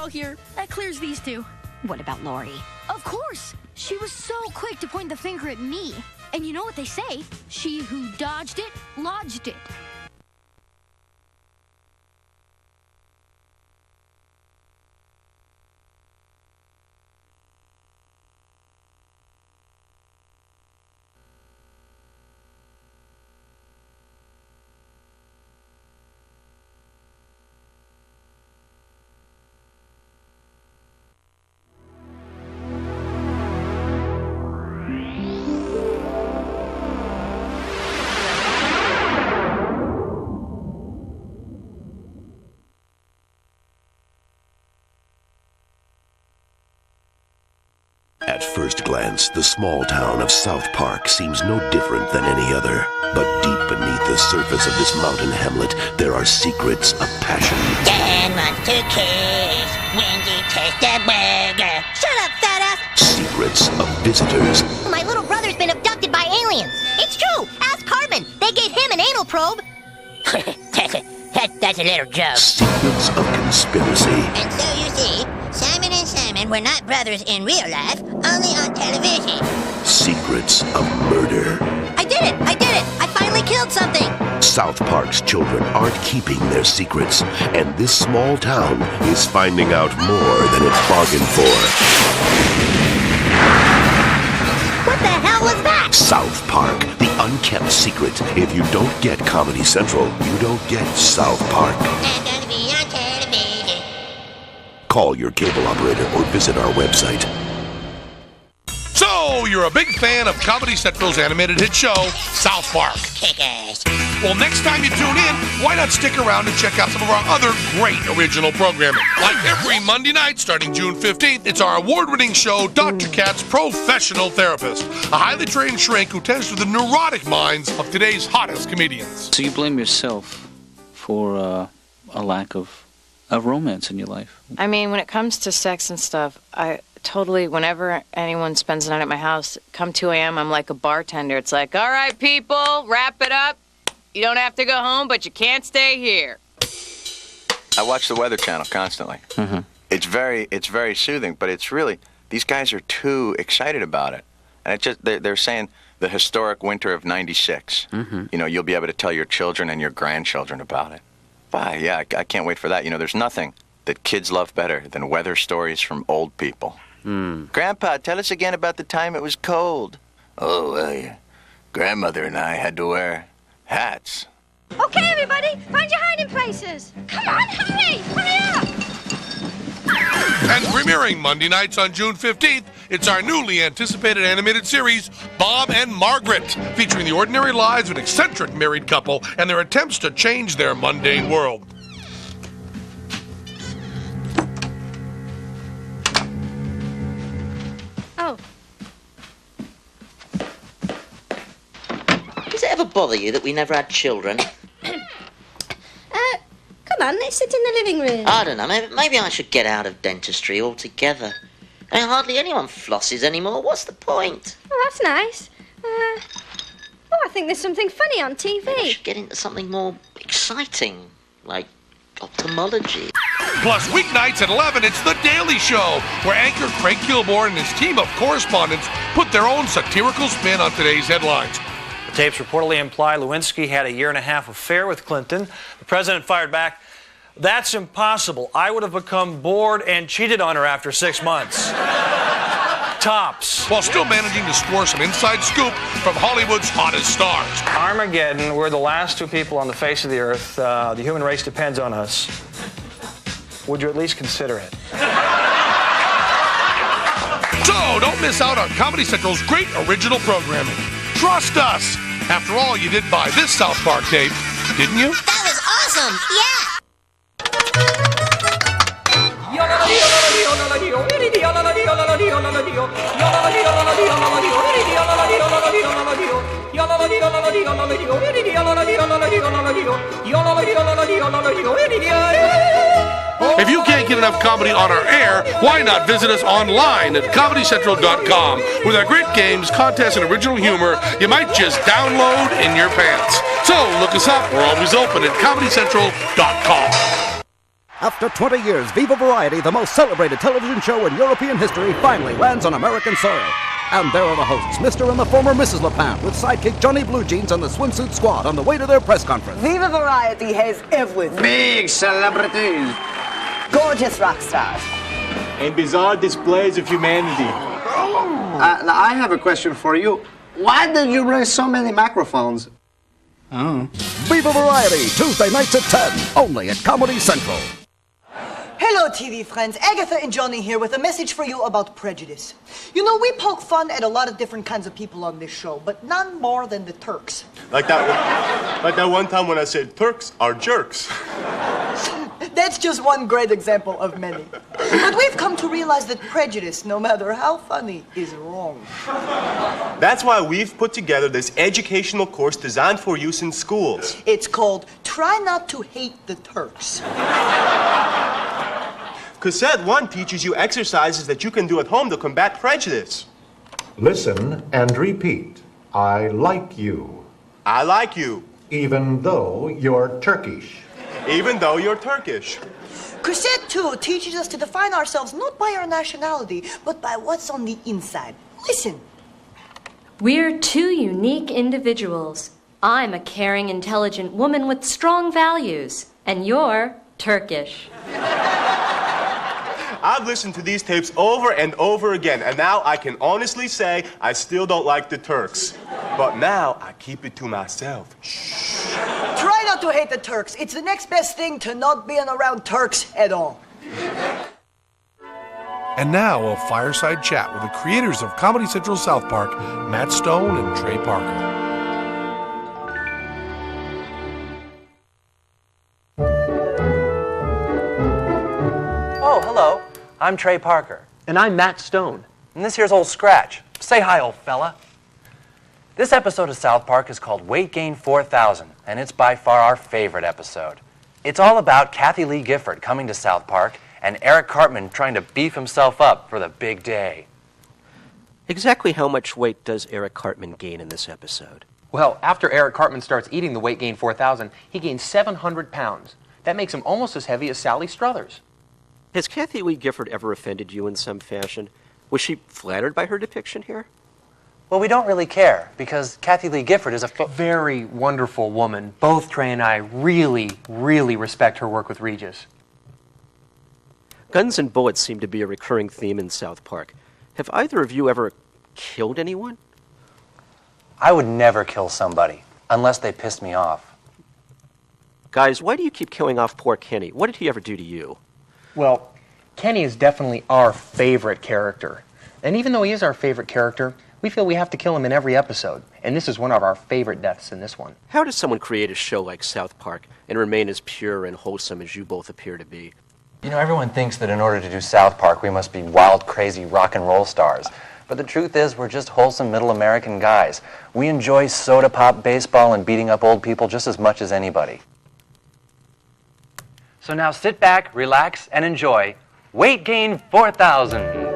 girl here. That clears these two. What about Lori? Of course. She was so quick to point the finger at me. And you know what they say? She who dodged it, lodged it. At first glance, the small town of South Park seems no different than any other. But deep beneath the surface of this mountain hamlet, there are secrets of passion. Dan wants to kiss when you taste a burger. Shut up, fat ass! Secrets of visitors. My little brother's been abducted by aliens. It's true. Ask Carbon. They gave him an anal probe. That's a little joke. Secrets of conspiracy. And so you see, Simon and Simon were not brothers in real life, only on television. Secrets of murder. I did it! I finally killed something! South Park's children aren't keeping their secrets, and this small town is finding out more than it bargained for. What the hell was that? South Park, the unkept secret. If you don't get Comedy Central, you don't get South Park. I'm gonna be on television. Call your cable operator or visit our website. So, you're a big fan of Comedy Central's animated hit show, South Park. Kick-ass. Well, next time you tune in, why not stick around and check out some of our other great original programming? Like every Monday night starting June 15th, it's our award-winning show, Dr. Kat's Professional Therapist, a highly trained shrink who tends to the neurotic minds of today's hottest comedians. So you blame yourself for a lack of romance in your life? I mean, when it comes to sex and stuff, I totally, whenever anyone spends the night at my house, come 2 a.m., I'm like a bartender. It's like, all right, people, wrap it up. You don't have to go home, but you can't stay here. I watch the Weather Channel constantly. Mm-hmm. It's very soothing, but it's really, these guys are too excited about it. And it just, they're saying the historic winter of '96. Mm-hmm. You know, you'll be able to tell your children and your grandchildren about it. Why, yeah, I can't wait for that. You know, there's nothing that kids love better than weather stories from old people. Grandpa, tell us again about the time it was cold. Oh, well, yeah. Grandmother and I had to wear hats. Okay, everybody, find your hiding places. Come on, hurry! Hurry up! And premiering Monday nights on June 15th, it's our newly anticipated animated series, Bob and Margaret, featuring the ordinary lives of an eccentric married couple and their attempts to change their mundane world. Oh. Does it ever bother you that we never had children? Come on, let's sit in the living room. I don't know, maybe I should get out of dentistry altogether. I mean, hardly anyone flosses anymore. What's the point? Oh, that's nice. I think there's something funny on TV. I should get into something more exciting, like ophthalmology. Plus, weeknights at 11, it's The Daily Show, where anchor Craig Kilborn and his team of correspondents put their own satirical spin on today's headlines. The tapes reportedly imply Lewinsky had a year-and-a-half affair with Clinton. The president fired back, "That's impossible. I would have become bored and cheated on her after 6 months." Tops. While still managing to score some inside scoop from Hollywood's hottest stars. Armageddon, we're the last 2 people on the face of the earth. The human race depends on us. Would you at least consider it? So, don't miss out on Comedy Central's great original programming. Trust us! After all, you did buy this South Park tape, didn't you? That was awesome! Yeah! If you can't get enough comedy on our air, why not visit us online at ComedyCentral.com? With our great games, contests, and original humor, you might just download in your pants. So look us up. We're always open at ComedyCentral.com. After 20 years, Viva Variety, the most celebrated television show in European history, finally lands on American soil. And there are the hosts, Mr. and the former Mrs. LePant, with sidekick Johnny Blue Jeans and the Swimsuit Squad on the way to their press conference. Viva Variety has everything. Big celebrities. Gorgeous rock stars. And bizarre displays of humanity. I have a question for you. Why did you bring so many microphones? Oh. Viva Variety, Tuesday nights at 10, only at Comedy Central. Hello, TV friends. Agatha and Johnny here with a message for you about prejudice. You know, we poke fun at a lot of different kinds of people on this show, but none more than the Turks. Like that one time when I said Turks are jerks. That's just one great example of many. But we've come to realize that prejudice, no matter how funny, is wrong. That's why we've put together this educational course designed for use in schools. It's called Try Not to Hate the Turks. Cassette 1 teaches you exercises that you can do at home to combat prejudice. Listen and repeat. I like you. I like you. Even though you're Turkish. Even though you're Turkish. Cassette 2 teaches us to define ourselves not by our nationality, but by what's on the inside. Listen. We're two unique individuals. I'm a caring, intelligent woman with strong values, and you're Turkish. I've listened to these tapes over and over again, and now I can honestly say I still don't like the Turks. But now I keep it to myself. Shh. Try not to hate the Turks. It's the next best thing to not being around Turks at all. And now a fireside chat with the creators of Comedy Central South Park, Matt Stone and Trey Parker. Oh, hello. I'm Trey Parker. And I'm Matt Stone. And this here's Old Scratch. Say hi, old fella. This episode of South Park is called Weight Gain 4000, and it's by far our favorite episode. It's all about Kathy Lee Gifford coming to South Park and Eric Cartman trying to beef himself up for the big day. Exactly how much weight does Eric Cartman gain in this episode? Well, after Eric Cartman starts eating the Weight Gain 4000, he gains 700 pounds. That makes him almost as heavy as Sally Struthers. Has Kathy Lee Gifford ever offended you in some fashion? Was she flattered by her depiction here? Well, we don't really care, because Kathy Lee Gifford is a very wonderful woman. Both Trey and I really, really respect her work with Regis. Guns and bullets seem to be a recurring theme in South Park. Have either of you ever killed anyone? I would never kill somebody, unless they pissed me off. Guys, why do you keep killing off poor Kenny? What did he ever do to you? Well, Kenny is definitely our favorite character. And even though he is our favorite character, we feel we have to kill him in every episode. And this is one of our favorite deaths in this one. How does someone create a show like South Park and remain as pure and wholesome as you both appear to be? You know, everyone thinks that in order to do South Park, we must be wild, crazy rock and roll stars. But the truth is, we're just wholesome middle American guys. We enjoy soda pop, baseball, and beating up old people just as much as anybody. So now sit back, relax, and enjoy Weight Gain 4000.